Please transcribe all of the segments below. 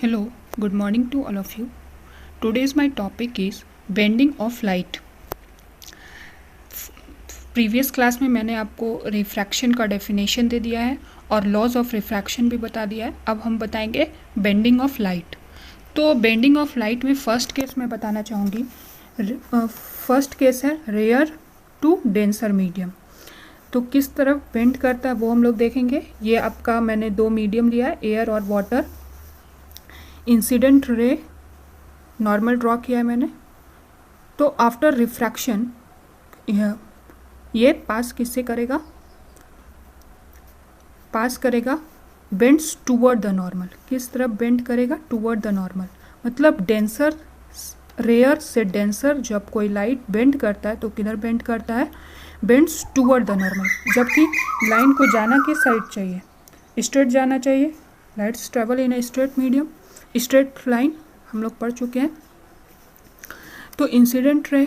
Hello, good morning to all of you. Today's my topic is bending of light. Previous class में मैंने आपको refraction का definition दे दिया है और लॉज ऑफ रिफ्रैक्शन भी बता दिया है. अब हम बताएंगे बेंडिंग ऑफ लाइट. तो बेंडिंग ऑफ लाइट में फर्स्ट केस मैं बताना चाहूँगी. फर्स्ट केस है रेयर टू डेंसर मीडियम. तो किस तरफ बेंड करता है वो हम लोग देखेंगे. ये आपका मैंने दो मीडियम लिया है, एयर और water. Incident ray normal draw किया है मैंने. तो आफ्टर रिफ्रैक्शन ये पास किससे करेगा, पास करेगा बेंड्स टूवर्ड द नॉर्मल. किस तरफ बेंड करेगा, टूवर्ड द नॉर्मल. मतलब डेंसर रेयर से डेंसर जब कोई लाइट बेंड करता है तो किधर बेंड करता है, बेंड्स टूवर्ड द नॉर्मल. जबकि लाइन को जाना किस साइड चाहिए, स्ट्रेट जाना चाहिए. Lights travel in a straight medium, straight line हम लोग पढ़ चुके हैं. तो इंसिडेंट रे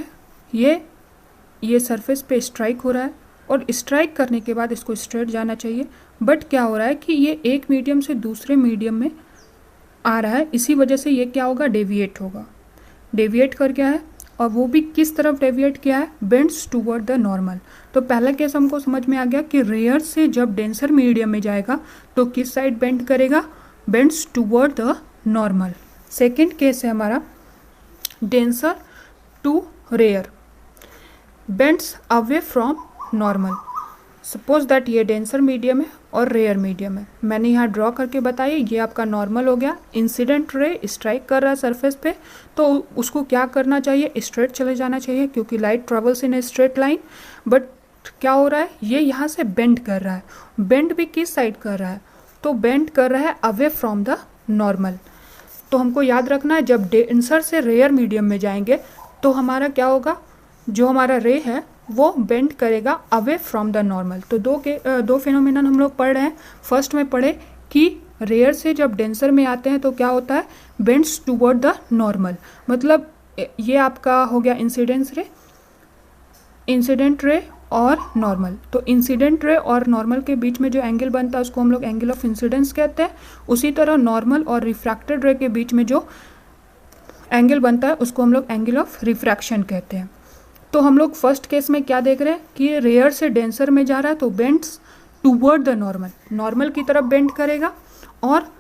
ये सरफेस पे स्ट्राइक हो रहा है और स्ट्राइक करने के बाद इसको स्ट्रेट जाना चाहिए. बट क्या हो रहा है कि ये एक मीडियम से दूसरे मीडियम में आ रहा है, इसी वजह से ये क्या होगा, डेविएट होगा. डेविएट कर गया है और वो भी किस तरफ डेविएट किया है, बेंड्स टूवर्ड द नॉर्मल. तो पहला केस हमको समझ में आ गया कि रेयर से जब डेंसर मीडियम में जाएगा तो किस साइड बेंड करेगा, bends toward the normal. Second case है हमारा denser to rare, bends away from normal. Suppose that ये डेंसर मीडियम है और रेयर मीडियम है. मैंने यहाँ ड्रॉ करके बताया, ये आपका नॉर्मल हो गया. इंसिडेंट रे स्ट्राइक कर रहा है सरफेस पे तो उसको क्या करना चाहिए, स्ट्रेट चले जाना चाहिए क्योंकि light travels in a straight line. But क्या हो रहा है, ये यहाँ से बेंड कर रहा है. बेंड भी किस साइड कर रहा है, तो बेंड कर रहा है अवे फ्रॉम द नॉर्मल. तो हमको याद रखना है जब डेंसर से रेयर मीडियम में जाएंगे तो हमारा क्या होगा, जो हमारा रे है वो बेंड करेगा अवे फ्रॉम द नॉर्मल. तो दो फिनोमिनन हम लोग पढ़ रहे हैं. फर्स्ट में पढ़े कि रेयर से जब डेंसर में आते हैं तो क्या होता है, बेंड्स टूवर्ड द नॉर्मल. मतलब ये आपका हो गया इंसिडेंट रे और नॉर्मल. तो इंसिडेंट रे और नॉर्मल के बीच में जो एंगल बनता है उसको हम लोग एंगल ऑफ इंसिडेंस कहते हैं. उसी तरह नॉर्मल और रिफ्रैक्टेड रे के बीच में जो एंगल बनता है उसको हम लोग एंगल ऑफ रिफ्रैक्शन कहते हैं. तो हम लोग फर्स्ट केस में क्या देख रहे हैं कि रेयर से डेंसर में जा रहा है तो bends toward the normal, normal की तरफ बेंड करेगा और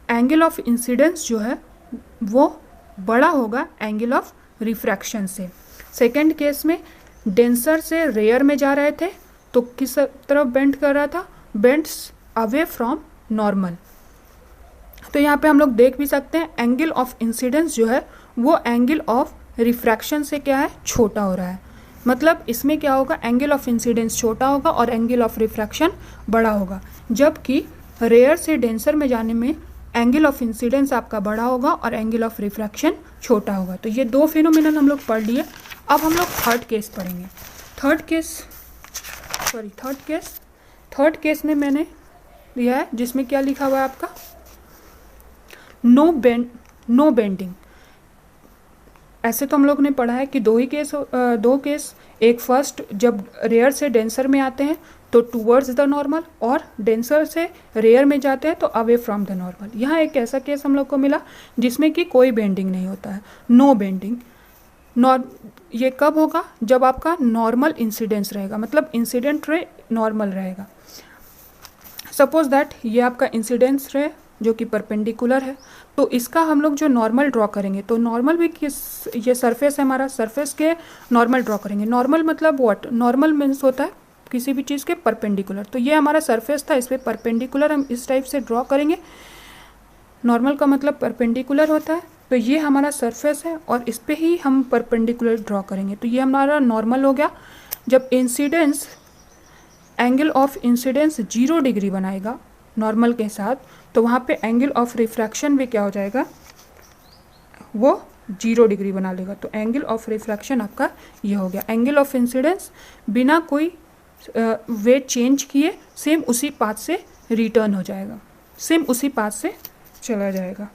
एंगल ऑफ इंसिडेंस जो है वो बड़ा होगा एंगल ऑफ रिफ्रैक्शन से. सेकेंड केस में डेंसर से रेयर में जा रहे थे तो किस तरफ बेंड कर रहा था, बेंड्स अवे फ्रॉम नॉर्मल. तो यहाँ पे हम लोग देख भी सकते हैं एंगल ऑफ इंसिडेंस जो है वो एंगल ऑफ रिफ्रैक्शन से क्या है, छोटा हो रहा है. मतलब इसमें क्या होगा, एंगल ऑफ इंसिडेंस छोटा होगा और एंगल ऑफ रिफ्रैक्शन बड़ा होगा. जबकि रेयर से डेंसर में जाने में एंगल ऑफ इंसिडेंस आपका बड़ा होगा और एंगल ऑफ रिफ्रैक्शन छोटा होगा. तो ये दो फिनोमिनन हम लोग पढ़ लिए. अब हम लोग थर्ड केस पढ़ेंगे. थर्ड केस में मैंने दिया है जिसमें क्या लिखा हुआ है आपका, नो बेंडिंग. ऐसे तो हम लोग ने पढ़ा है कि दो केस, एक फर्स्ट जब रेयर से डेंसर में आते हैं तो टूवर्ड्स द नॉर्मल और डेंसर से रेयर में जाते हैं तो अवे फ्रॉम द नॉर्मल. यहाँ एक ऐसा केस हम लोग को मिला जिसमें कि कोई बेंडिंग नहीं होता है, नो बेंडिंग. ये कब होगा, जब आपका नॉर्मल इंसिडेंस रहेगा, मतलब इंसिडेंट रे नॉर्मल रहेगा. सपोज दैट ये आपका इंसिडेंस रे जो कि परपेंडिकुलर है तो इसका हम लोग जो नॉर्मल ड्रॉ करेंगे तो नॉर्मल भी ये सरफेस है हमारा, सरफेस के नॉर्मल ड्रॉ करेंगे. नॉर्मल मतलब व्हाट, नॉर्मल मीन्स होता है किसी भी चीज़ के परपेंडिकुलर. तो ये हमारा सरफेस था, इस पर परपेंडिकुलर हम इस टाइप से ड्रॉ करेंगे. नॉर्मल का मतलब परपेंडिकुलर होता है. तो ये हमारा सरफेस है और इस पर ही हम परपेंडिकुलर ड्रॉ करेंगे. तो ये हमारा नॉर्मल हो गया. जब incidence, angle of incidence 0 degree बनाएगा नॉर्मल के साथ तो वहाँ पे एंगल ऑफ रिफ्रैक्शन भी क्या हो जाएगा, वो 0 डिग्री बना लेगा. तो एंगल ऑफ रिफ्रैक्शन आपका ये हो गया. एंगल ऑफ इंसिडेंस बिना कोई वे चेंज किए सेम उसी पाथ से रिटर्न हो जाएगा, सेम उसी पाथ से चला जाएगा.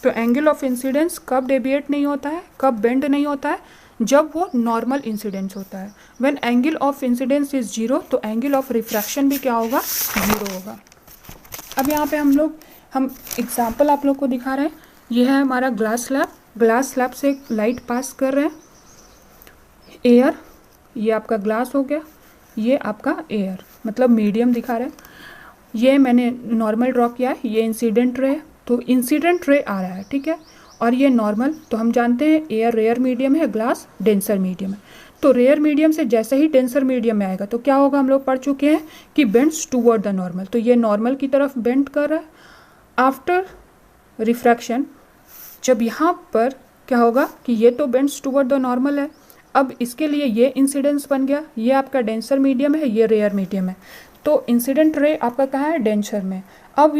तो एंगल ऑफ इंसिडेंस कब डेविएट नहीं होता है, कब बेंड नहीं होता है, जब वो नॉर्मल इंसिडेंस होता है. When angle of incidence is 0 तो एंगल ऑफ रिफ्रैक्शन भी क्या होगा, 0 होगा. अब यहाँ पे हम लोग हम एग्जाम्पल आप लोग को दिखा रहे हैं। ये है हमारा ग्लास स्लैब, ग्लास स्लैब से लाइट पास कर रहे हैं, एयर, ये आपका ग्लास हो गया, ये आपका एयर, मतलब मीडियम दिखा रहे हैं। ये मैंने नॉर्मल ड्रॉ किया है, ये इंसिडेंट रे है, तो इंसिडेंट रे आ रहा है, ठीक है। और ये नॉर्मल, तो हम जानते हैं एयर रेयर मीडियम है, ग्लास डेंसर मीडियम है। तो रेयर मीडियम से जैसे ही डेंसर मीडियम में आएगा तो क्या होगा, हम लोग पढ़ चुके हैं कि बेंड्स टूवर्ड द नॉर्मल, तो ये नॉर्मल की तरफ बेंड कर रहा है। आफ्टर रिफ्रैक्शन जब यहाँ पर क्या होगा कि ये तो बेंड्स टूवर्ड द नॉर्मल है, अब इसके लिए ये इंसिडेंस बन गया, ये आपका डेंसर मीडियम है, ये रेयर मीडियम है, तो इंसिडेंट रे आपका कहाँ है, डेंसर में। अब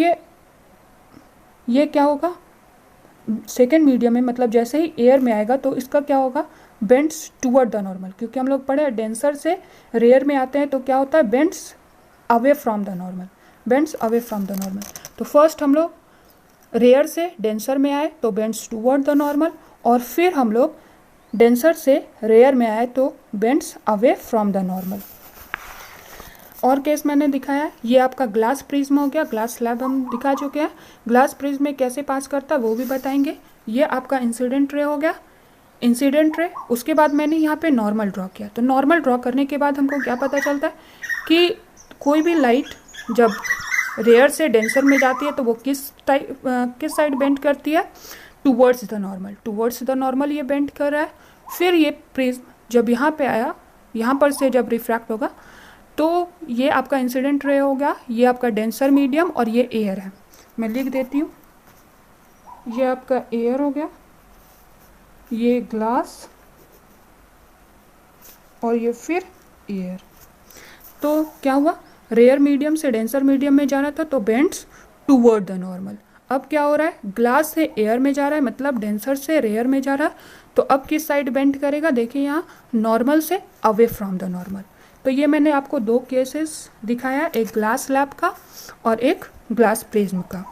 ये क्या होगा, सेकेंड मीडियम में, मतलब जैसे ही एयर में आएगा तो इसका क्या होगा, बेंड्स टूवर्ड द नॉर्मल, क्योंकि हम लोग पढ़े डेंसर से रेयर में आते हैं तो क्या होता है, bends away from the normal, bends away from the normal. तो फर्स्ट हम लोग रेयर से डेंसर में आए तो बेंड्स टूवर्ड द नॉर्मल, और फिर हम लोग डेंसर से रेयर में आए तो bends away from the normal. और केस मैंने दिखाया, ये आपका ग्लास प्रिज्म हो गया, ग्लास स्लैब हम दिखा चुके हैं। ग्लास प्रिज्म में कैसे पास करता है वो भी बताएंगे। ये आपका इंसिडेंट रे हो गया, इंसिडेंट रे। उसके बाद मैंने यहाँ पे नॉर्मल ड्रॉ किया, तो नॉर्मल ड्रॉ करने के बाद हमको क्या पता चलता है कि कोई भी लाइट जब रेयर से डेंसर में जाती है तो वो किस साइड बेंड करती है, towards the normal, towards the normal ये बेंड कर रहा है। फिर ये प्रिज्म जब यहाँ पे आया, यहाँ पर से जब रिफ्रैक्ट होगा तो ये आपका इंसिडेंट रे हो गया, ये आपका डेंसर मीडियम और ये एयर है। मैं लिख देती हूँ, ये आपका एयर हो गया, ये ग्लास और ये फिर एयर। तो क्या हुआ, रेयर मीडियम से डेंसर मीडियम में जा रहा था तो बेंड्स टूवर्ड द नॉर्मल। अब क्या हो रहा है, ग्लास से एयर में जा रहा है, मतलब डेंसर से रेयर में जा रहा है, तो अब किस साइड बेंड करेगा, देखिए यहाँ नॉर्मल से अवे फ्रॉम द नॉर्मल। तो ये मैंने आपको दो केसेस दिखाया, एक ग्लास स्लैब का और एक ग्लास प्रिज्म का।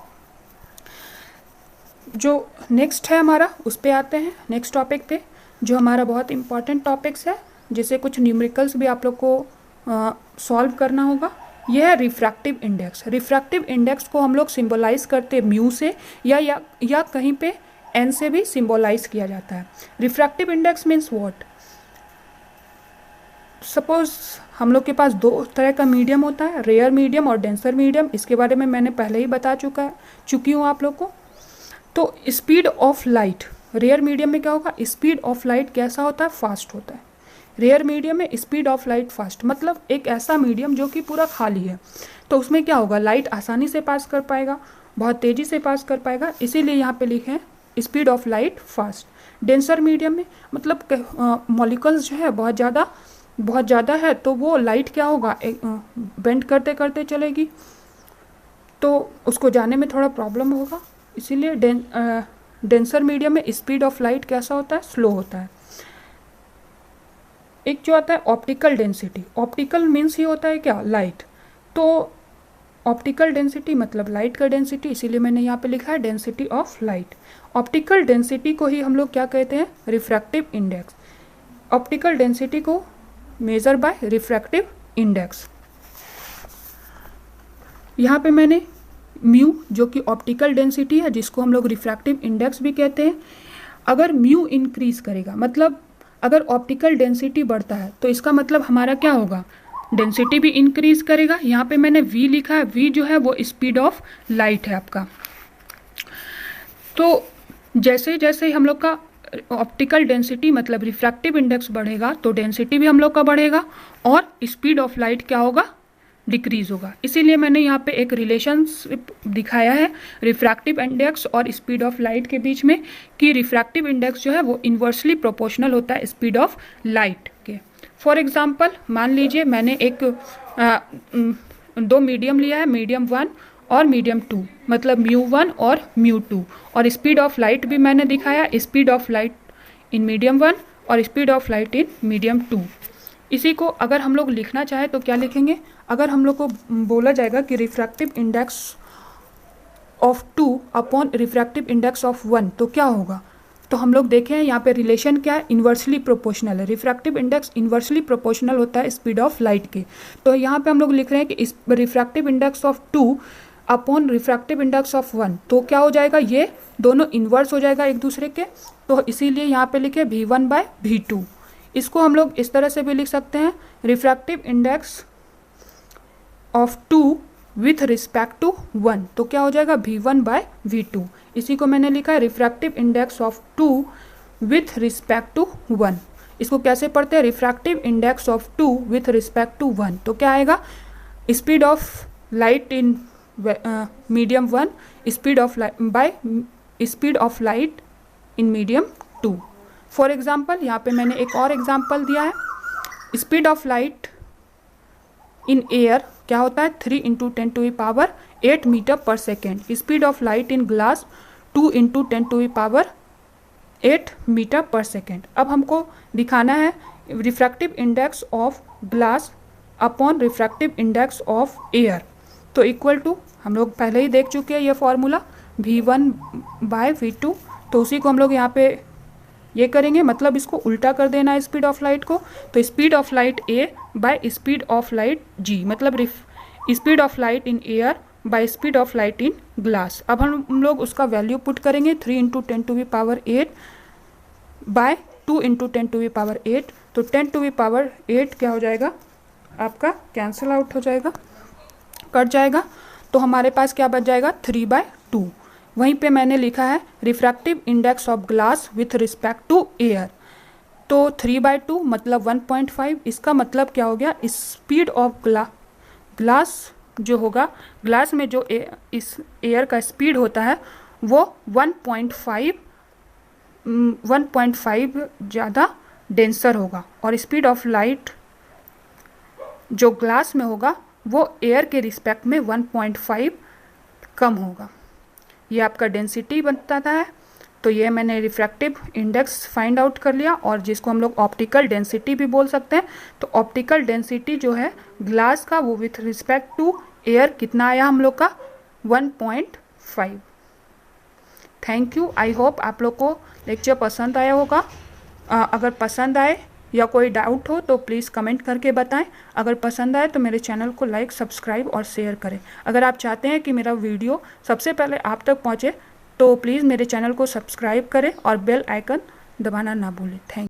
जो नेक्स्ट है हमारा, उस पे आते हैं, नेक्स्ट टॉपिक पे, जो हमारा बहुत इंपॉर्टेंट टॉपिक्स है, जिसे कुछ न्यूमेरिकल्स भी आप लोग को सॉल्व करना होगा। यह है रिफ्रैक्टिव इंडेक्स। रिफ्रैक्टिव इंडेक्स को हम लोग सिंबलाइज करते हैं म्यू से, या कहीं पे एन से भी सिंबलाइज किया जाता है। Refractive index means what, suppose हम लोग के पास दो तरह का मीडियम होता है, रेयर मीडियम और डेंसर मीडियम। इसके बारे में मैंने पहले ही बता चुकी हूँ आप लोग को। तो speed of light, rare medium में क्या होगा, स्पीड ऑफ लाइट कैसा होता है, फास्ट होता है। रेयर मीडियम में स्पीड ऑफ लाइट फास्ट, मतलब एक ऐसा मीडियम जो कि पूरा खाली है, तो उसमें क्या होगा, लाइट आसानी से पास कर पाएगा, बहुत तेज़ी से पास कर पाएगा, इसीलिए यहाँ पे लिखे हैं speed of light fast. Denser medium में मतलब मॉलिक्यूल्स जो है बहुत ज़्यादा है, तो वो लाइट क्या होगा, बेंड करते करते चलेगी, तो उसको जाने में थोड़ा प्रॉब्लम होगा, इसीलिए डेंसर मीडियम में स्पीड ऑफ लाइट कैसा होता है, स्लो होता है। एक जो आता है optical density, optical means he होता है क्या, लाइट, तो ऑप्टिकल डेंसिटी मतलब लाइट का डेंसिटी, इसीलिए मैंने यहाँ पे लिखा है density of light. Optical density को ही हम लोग क्या कहते हैं, रिफ्रैक्टिव इंडेक्स। ऑप्टिकल डेंसिटी को मेजर बाय रिफ्रैक्टिव इंडेक्स। यहाँ पे मैंने म्यू जो कि ऑप्टिकल डेंसिटी है, जिसको हम लोग रिफ्रैक्टिव इंडेक्स भी कहते हैं, अगर म्यू इंक्रीज करेगा, मतलब अगर ऑप्टिकल डेंसिटी बढ़ता है तो इसका मतलब हमारा क्या होगा, डेंसिटी भी इंक्रीज करेगा। यहाँ पे मैंने v लिखा है, v जो है वो स्पीड ऑफ लाइट है आपका। तो जैसे जैसे हम लोग का ऑप्टिकल डेंसिटी मतलब रिफ्रैक्टिव इंडेक्स बढ़ेगा तो डेंसिटी भी हम लोग का बढ़ेगा और स्पीड ऑफ लाइट क्या होगा, डिक्रीज होगा। इसीलिए मैंने यहाँ पे एक रिलेशनशिप दिखाया है रिफ्रैक्टिव इंडेक्स और स्पीड ऑफ लाइट के बीच में, कि रिफ्रैक्टिव इंडेक्स जो है वो इन्वर्सली प्रोपोर्शनल होता है स्पीड ऑफ लाइट के। फॉर एग्जांपल मान लीजिए मैंने दो मीडियम लिया है, मीडियम 1 और मीडियम 2, मतलब म्यू 1 और म्यू 2, और स्पीड ऑफ लाइट भी मैंने दिखाया, speed of light in medium 1 और speed of light in medium 2। इसी को अगर हम लोग लिखना चाहे तो क्या लिखेंगे, अगर हम लोग को बोला जाएगा कि refractive index of 2 upon refractive index of 1 तो क्या होगा, तो हम लोग देखें यहाँ पे रिलेशन क्या है, इन्वर्सली प्रोपोर्शनल है। रिफ्रैक्टिव इंडेक्स इन्वर्सली प्रोपोर्शनल होता है स्पीड ऑफ लाइट के। तो यहाँ पे हम लोग लिख रहे हैं कि refractive index of 2 upon refractive index of 1, तो क्या हो जाएगा, ये दोनों इन्वर्स हो जाएगा एक दूसरे के, तो इसीलिए यहाँ पे लिखे V1/V2। इसको हम लोग इस तरह से भी लिख सकते हैं, refractive index of 2 with respect to 1, तो क्या हो जाएगा V1/V2। इसी को मैंने लिखा है refractive index of 2 with respect to 1। इसको कैसे पढ़ते हैं, refractive index of 2 with respect to 1, तो क्या आएगा, speed of light in medium 1 speed of light in medium 2। For example यहाँ पे मैंने एक और एग्जाम्पल दिया है, speed of light in air क्या होता है 3 × 10⁸ मीटर पर second, speed of light in glass 2 × 10⁸ metre पर सेकेंड। अब हमको दिखाना है refractive index of glass upon refractive index of air, तो इक्वल टू, हम लोग पहले ही देख चुके हैं ये फॉर्मूला V1/V2, तो उसी को हम लोग यहाँ पे ये करेंगे, मतलब इसको उल्टा कर देना है स्पीड ऑफ लाइट को, तो speed of light A by speed of light G, मतलब speed of light in air by speed of light in glass. अब हम लोग उसका वैल्यू पुट करेंगे 3 × 10⁸ बाय 2 × 10⁸, तो 10⁸ क्या हो जाएगा आपका, कैंसिल आउट हो जाएगा, कट जाएगा, तो हमारे पास क्या बच जाएगा 3/2। वहीं पे मैंने लिखा है refractive index of glass with respect to air, तो 3/2 मतलब 1.5, इसका मतलब क्या हो गया, स्पीड ऑफ ग्लास जो होगा, ग्लास में जो इस एयर का स्पीड होता है वो 1.5 ज़्यादा डेंसर होगा, और स्पीड ऑफ लाइट जो ग्लास में होगा वो एयर के रिस्पेक्ट में 1.5 कम होगा। ये आपका डेंसिटी बताता है, तो ये मैंने रिफ्रैक्टिव इंडेक्स फाइंड आउट कर लिया, और जिसको हम लोग ऑप्टिकल डेंसिटी भी बोल सकते हैं, तो ऑप्टिकल डेंसिटी जो है ग्लास का वो विथ रिस्पेक्ट टू एयर कितना आया हम लोग का 1.5। थैंक यू, आई होप आप लोग को लेक्चर पसंद आया होगा। अगर पसंद आए या कोई डाउट हो तो प्लीज़ कमेंट करके बताएं। अगर पसंद आए तो मेरे चैनल को लाइक, सब्सक्राइब और शेयर करें। अगर आप चाहते हैं कि मेरा वीडियो सबसे पहले आप तक पहुंचे तो प्लीज़ मेरे चैनल को सब्सक्राइब करें और बेल आइकन दबाना ना भूलें। Thank you.